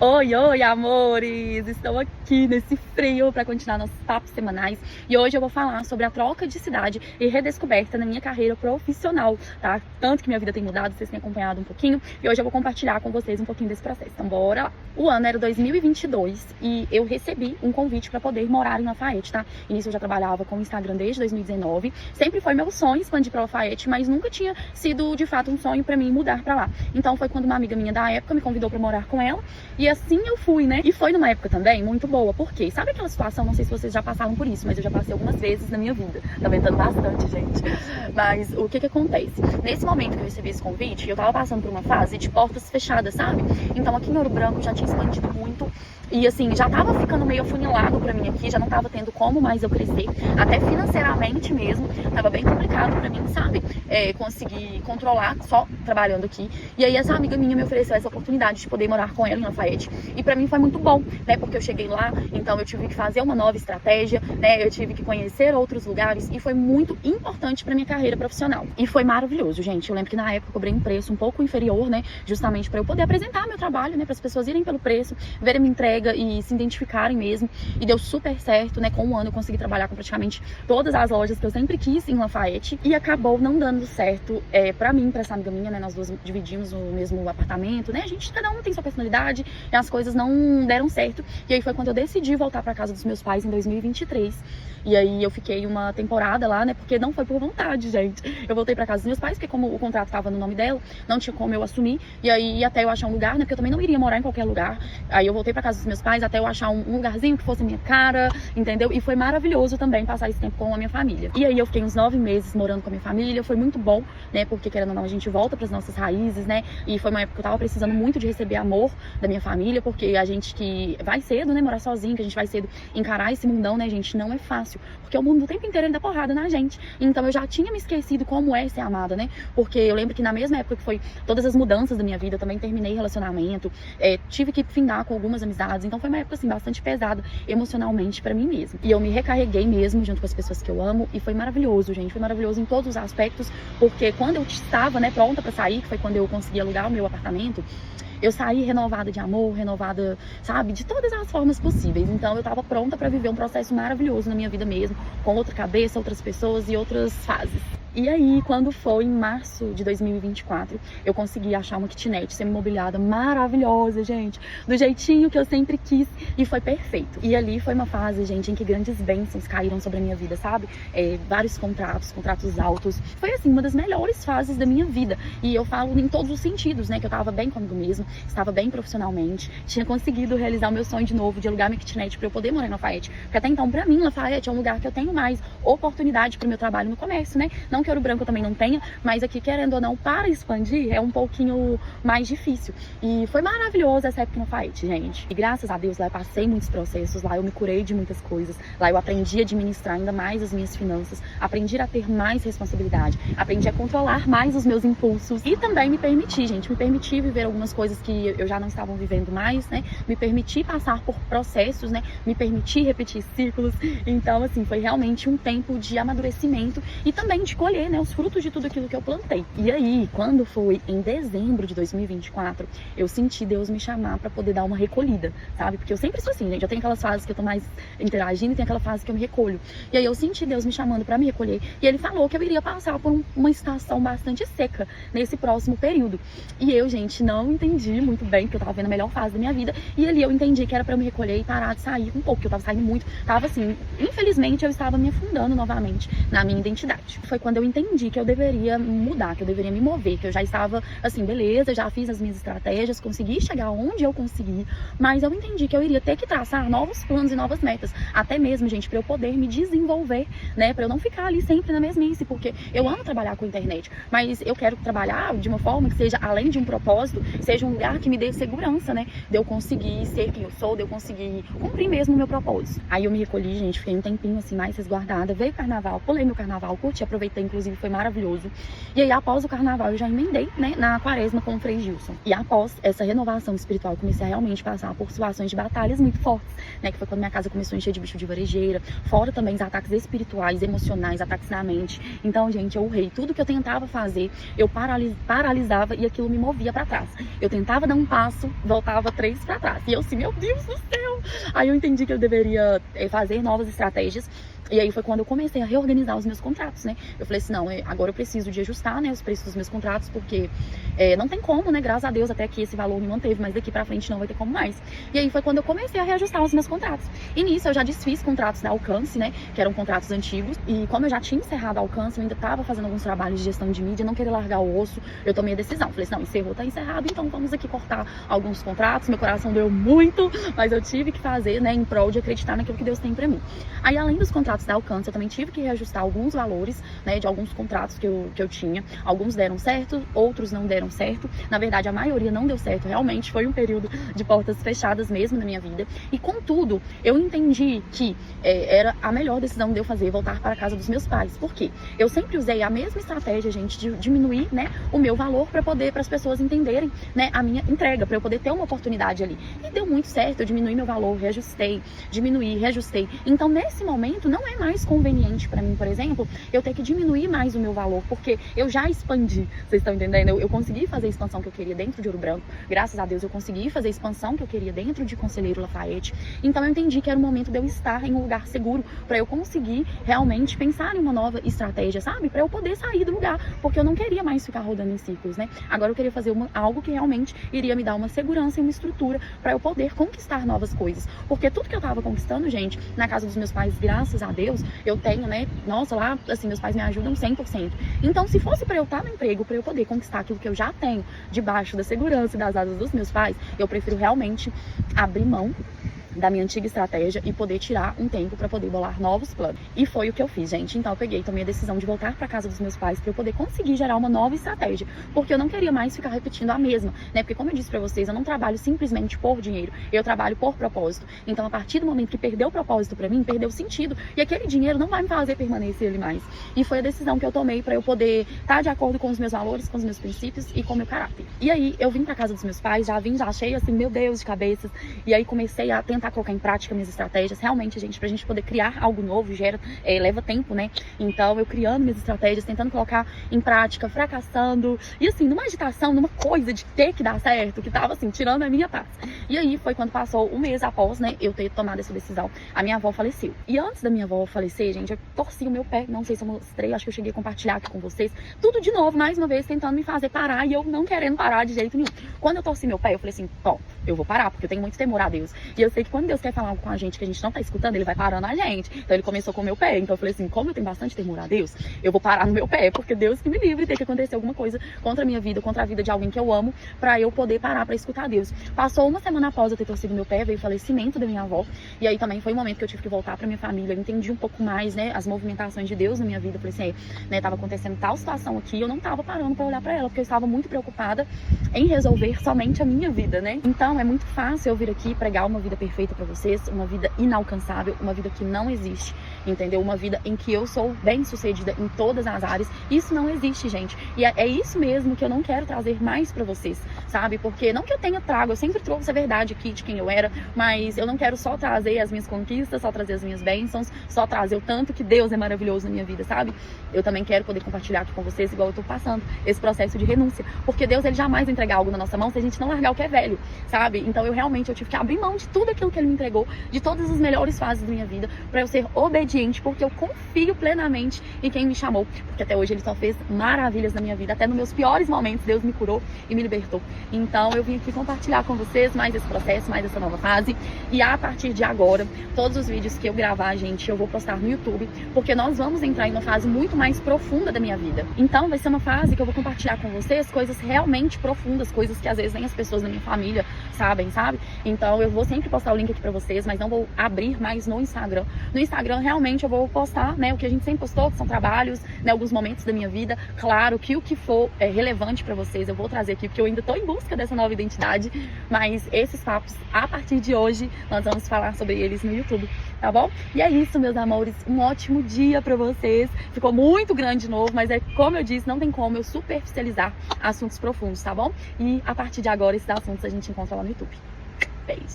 Oi, oi, amores! Estou aqui nesse frio para continuar nossos papos semanais e hoje eu vou falar sobre a troca de cidade e redescoberta na minha carreira profissional, tá? Tanto que minha vida tem mudado, vocês têm acompanhado um pouquinho e hoje eu vou compartilhar com vocês um pouquinho desse processo. Então, bora lá! O ano era 2022 e eu recebi um convite para poder morar em Lafayette, tá? Início eu já trabalhava com o Instagram desde 2019, sempre foi meu sonho expandir para Lafayette, mas nunca tinha sido de fato um sonho para mim mudar para lá. Então, foi quando uma amiga minha da época me convidou para morar com ela. E assim eu fui, né? E foi numa época também muito boa, porque sabe aquela situação, não sei se vocês já passaram por isso, mas eu já passei algumas vezes na minha vida. Tá ventando bastante, gente. Mas o que acontece? Nesse momento que eu recebi esse convite, eu tava passando por uma fase de portas fechadas, sabe? Então aqui em Ouro Branco já tinha expandido muito. E assim, já tava ficando meio afunilado pra mim aqui, já não tava tendo como mais eu crescer, até financeiramente mesmo, tava bem complicado pra mim, sabe? Conseguir controlar só trabalhando aqui. E aí essa amiga minha me ofereceu essa oportunidade de poder morar com ela em Lafayette. E pra mim foi muito bom, né? Porque eu cheguei lá, então eu tive que fazer uma nova estratégia, né? Eu tive que conhecer outros lugares e foi muito importante pra minha carreira profissional. E foi maravilhoso, gente. Eu lembro que na época eu cobrei um preço um pouco inferior, né? Justamente pra eu poder apresentar meu trabalho, né? Para as pessoas irem pelo preço, verem minha entrega e se identificarem mesmo. E deu super certo, né? Com um ano eu consegui trabalhar com praticamente todas as lojas que eu sempre quis em Lafayette. E acabou não dando certo pra mim, pra essa amiga minha, né? Nós duas dividimos o mesmo apartamento, né? Cada um tem sua personalidade e as coisas não deram certo. E aí foi quando eu decidi voltar pra casa dos meus pais em 2023. E aí eu fiquei uma temporada lá, né? Porque não foi por vontade, gente. Eu voltei pra casa dos meus pais, porque como o contrato tava no nome dela, não tinha como eu assumir. E aí até eu achar um lugar, né? Porque eu também não iria morar em qualquer lugar. Aí eu voltei pra casa dos meus pais até eu achar um lugarzinho que fosse minha cara, entendeu? E foi maravilhoso também passar esse tempo com a minha família. E aí eu fiquei uns 9 meses morando com a minha família. Foi muito bom, né? Porque querendo ou não, a gente volta pras nossas raízes, né? E foi uma época que eu tava precisando muito de receber amor da minha família, porque a gente que vai cedo, né? Morar sozinho, que a gente vai cedo encarar esse mundão, né, gente? Não é fácil. Porque o mundo o tempo inteiro ele dá porrada na gente. Então eu já tinha me esquecido como é ser amada, né? Porque eu lembro que na mesma época que foi todas as mudanças da minha vida, eu também terminei relacionamento, tive que findar com algumas amizades. Então foi uma época, assim, bastante pesada emocionalmente pra mim mesma. E eu me recarreguei mesmo junto com as pessoas que eu amo. E foi maravilhoso, gente. Foi maravilhoso em todos os aspectos. Porque quando eu estava, né, pronta pra sair, que foi quando eu consegui alugar o meu apartamento, eu saí renovada de amor, renovada, sabe, de todas as formas possíveis. Então eu tava pronta pra viver um processo maravilhoso na minha vida mesmo, com outra cabeça, outras pessoas e outras fases. E aí, quando foi em março de 2024, eu consegui achar uma kitnet semi-mobiliada maravilhosa, gente, do jeitinho que eu sempre quis, e foi perfeito. E ali foi uma fase, gente, em que grandes bênçãos caíram sobre a minha vida, sabe? Vários contratos altos. Foi, assim, uma das melhores fases da minha vida. E eu falo em todos os sentidos, né? Que eu tava bem comigo mesma, estava bem profissionalmente, tinha conseguido realizar o meu sonho de novo, de alugar minha kitnet pra eu poder morar em Lafayette. Porque até então, pra mim, Lafayette é um lugar que eu tenho mais oportunidade pro meu trabalho no comércio, né? Não que Ouro Branco eu também não tenha, mas aqui, querendo ou não, para expandir é um pouquinho mais difícil. E foi maravilhoso essa época no Lafayette, gente. E graças a Deus, lá eu passei muitos processos, lá eu me curei de muitas coisas, lá eu aprendi a administrar ainda mais as minhas finanças, aprendi a ter mais responsabilidade, aprendi a controlar mais os meus impulsos e também me permiti, gente, me permiti viver algumas coisas que eu já não estava vivendo mais, né? Me permiti passar por processos, né? Me permiti repetir ciclos. Então, assim, foi realmente um tempo de amadurecimento e também de colher, né, os frutos de tudo aquilo que eu plantei. E aí, quando foi em dezembro de 2024, eu senti Deus me chamar pra poder dar uma recolhida, sabe? Porque eu sempre sou assim, gente. Eu tenho aquelas fases que eu tô mais interagindo e tem aquela fase que eu me recolho. E aí eu senti Deus me chamando pra me recolher. E ele falou que eu iria passar por uma estação bastante seca nesse próximo período. E eu, gente, não entendi muito bem, porque eu tava vendo a melhor fase da minha vida. E ali eu entendi que era pra eu me recolher e parar de sair um pouco, porque eu tava saindo muito. Tava assim, infelizmente eu estava me afundando novamente na minha identidade. Foi quando eu entendi que eu deveria mudar, que eu deveria me mover, que eu já estava assim, beleza, já fiz as minhas estratégias, consegui chegar onde eu consegui, mas eu entendi que eu iria ter que traçar novos planos e novas metas, até mesmo, gente, para eu poder me desenvolver, né, para eu não ficar ali sempre na mesmice, porque eu amo trabalhar com a internet, mas eu quero trabalhar de uma forma que seja, além de um propósito, seja um lugar que me dê segurança, né, de eu conseguir ser quem eu sou, de eu conseguir cumprir mesmo o meu propósito. Aí eu me recolhi, gente, fiquei um tempinho assim mais resguardada, veio o carnaval, pulei meu carnaval, curti, aproveitei inclusive foi maravilhoso. E aí, após o carnaval, eu já emendei, né, na quaresma com o Frei Gilson. E após essa renovação espiritual, eu comecei a realmente passar por situações de batalhas muito fortes, né, que foi quando minha casa começou a encher de bicho de varejeira, fora também os ataques espirituais, emocionais, ataques na mente. Então, gente, eu urrei. Tudo que eu tentava fazer, eu paralisava e aquilo me movia pra trás. Eu tentava dar um passo, voltava 3 pra trás. E eu assim, meu Deus do céu! Aí eu entendi que eu deveria fazer novas estratégias. E aí foi quando eu comecei a reorganizar os meus contratos, né? Eu falei assim, não, agora eu preciso de ajustar, né, os preços dos meus contratos, porque não tem como, né? Graças a Deus até aqui esse valor me manteve, mas daqui pra frente não vai ter como mais. E aí foi quando eu comecei a reajustar os meus contratos. E nisso eu já desfiz contratos da Alcance, né? Que eram contratos antigos. E como eu já tinha encerrado a Alcance, eu ainda tava fazendo alguns trabalhos de gestão de mídia, não queria largar o osso, eu tomei a decisão. Falei assim, não, encerrou, tá encerrado, então vamos aqui cortar alguns contratos. Meu coração doeu muito, mas eu tive que fazer, né, em prol de acreditar naquilo que Deus tem pra mim. Aí, além dos contratos da Alcance, eu também tive que reajustar alguns valores, né, de alguns contratos que eu tinha. Alguns deram certo, outros não deram certo. Na verdade, a maioria não deu certo. Realmente foi um período de portas fechadas mesmo na minha vida. E, contudo, eu entendi que era a melhor decisão de eu fazer, voltar para a casa dos meus pais. Por quê? Eu sempre usei a mesma estratégia, gente, de diminuir, né, o meu valor para as pessoas entenderem, né, a minha entrega, para eu poder ter uma oportunidade ali. E deu muito certo, eu diminuí meu valor, reajustei, reajustei. Então, nesse momento, não é mais conveniente para mim, por exemplo, eu ter que diminuir mais o meu valor, porque eu já expandi, vocês estão entendendo? Eu consegui fazer a expansão que eu queria dentro de Ouro Branco, graças a Deus eu consegui fazer a expansão que eu queria dentro de Conselheiro Lafayette. Então eu entendi que era o momento de eu estar em um lugar seguro, para eu conseguir realmente pensar em uma nova estratégia, sabe? Para eu poder sair do lugar, porque eu não queria mais ficar rodando em círculos, né? Agora eu queria fazer algo que realmente iria me dar uma segurança e uma estrutura para eu poder conquistar novas coisas, porque tudo que eu tava conquistando, gente, na casa dos meus pais, graças a Deus, eu tenho, né, nossa, lá, assim, meus pais me ajudam 100%. Então, se fosse para eu estar no emprego, para eu poder conquistar aquilo que eu já tenho debaixo da segurança e das asas dos meus pais, eu prefiro realmente abrir mão da minha antiga estratégia e poder tirar um tempo para poder bolar novos planos. E foi o que eu fiz, gente. Então eu tomei a decisão de voltar para casa dos meus pais para eu poder conseguir gerar uma nova estratégia, porque eu não queria mais ficar repetindo a mesma, né? Porque como eu disse para vocês, eu não trabalho simplesmente por dinheiro, eu trabalho por propósito. Então a partir do momento que perdeu o propósito para mim, perdeu o sentido, e aquele dinheiro não vai me fazer permanecer ali mais. E foi a decisão que eu tomei para eu poder estar de acordo com os meus valores, com os meus princípios e com o meu caráter. E aí eu vim para casa dos meus pais, já cheio assim, meu Deus, de cabeças, e aí comecei a tentar colocar em prática minhas estratégias. Realmente, gente, pra gente poder criar algo novo, leva tempo, né? Então, eu criando minhas estratégias, tentando colocar em prática, fracassando, e assim, numa agitação, numa coisa de ter que dar certo, que tava assim, tirando a minha paz. E aí, foi quando passou um mês após, né, eu ter tomado essa decisão, a minha avó faleceu. E antes da minha avó falecer, gente, eu torci o meu pé, não sei se eu mostrei, acho que eu cheguei a compartilhar aqui com vocês, tudo de novo, mais uma vez, tentando me fazer parar, e eu não querendo parar de jeito nenhum. Quando eu torci meu pé, eu falei assim, ó, eu vou parar, porque eu tenho muito temor a Deus. E eu sei que quando Deus quer falar algo com a gente que a gente não tá escutando, ele vai parando a gente. Então ele começou com o meu pé. Então eu falei assim, como eu tenho bastante temor a Deus, eu vou parar no meu pé, porque Deus que me livre, tem que acontecer alguma coisa contra a minha vida, contra a vida de alguém que eu amo, pra eu poder parar pra escutar Deus. Passou uma semana após eu ter torcido meu pé, veio o falecimento da minha avó. E aí também foi um momento que eu tive que voltar pra minha família. Eu entendi um pouco mais, né, as movimentações de Deus na minha vida. Eu falei assim, né, tava acontecendo tal situação aqui, eu não tava parando pra olhar pra ela, porque eu estava muito preocupada em resolver somente a minha vida, né? Então é muito fácil eu vir aqui pregar uma vida perfeita pra vocês, uma vida inalcançável, uma vida que não existe, entendeu? Uma vida em que eu sou bem-sucedida em todas as áreas. Isso não existe, gente. E é isso mesmo que eu não quero trazer mais pra vocês, sabe? Porque não que eu tenha trago, eu sempre trouxe a verdade aqui de quem eu era, mas eu não quero só trazer as minhas conquistas, só trazer as minhas bênçãos, só trazer o tanto que Deus é maravilhoso na minha vida, sabe? Eu também quero poder compartilhar aqui com vocês, igual eu tô passando, esse processo de renúncia. Porque Deus, ele jamais vai entregar algo na nossa mão se a gente não largar o que é velho, sabe? Então eu tive que abrir mão de tudo aquilo que ele me entregou, de todas as melhores fases da minha vida, pra eu ser obediente, porque eu confio plenamente em quem me chamou, porque até hoje ele só fez maravilhas na minha vida, até nos meus piores momentos Deus me curou e me libertou. Então eu vim aqui compartilhar com vocês mais esse processo, mais essa nova fase, e a partir de agora, todos os vídeos que eu gravar, gente, eu vou postar no YouTube, porque nós vamos entrar em uma fase muito mais profunda da minha vida. Então vai ser uma fase que eu vou compartilhar com vocês coisas realmente profundas, coisas que às vezes nem as pessoas da minha família sabem, sabe? Então eu vou sempre postar o link aqui pra vocês, mas não vou abrir mais no Instagram. No Instagram, realmente, eu vou postar, né, o que a gente sempre postou, que são trabalhos, né, alguns momentos da minha vida. Claro que o que for relevante pra vocês, eu vou trazer aqui, porque eu ainda tô em busca dessa nova identidade. Mas esses papos, a partir de hoje, nós vamos falar sobre eles no YouTube, tá bom? E é isso, meus amores. Um ótimo dia pra vocês. Ficou muito grande de novo, mas como eu disse, não tem como eu superficializar assuntos profundos, tá bom? E a partir de agora, esses assuntos a gente encontra lá no YouTube. Beijo!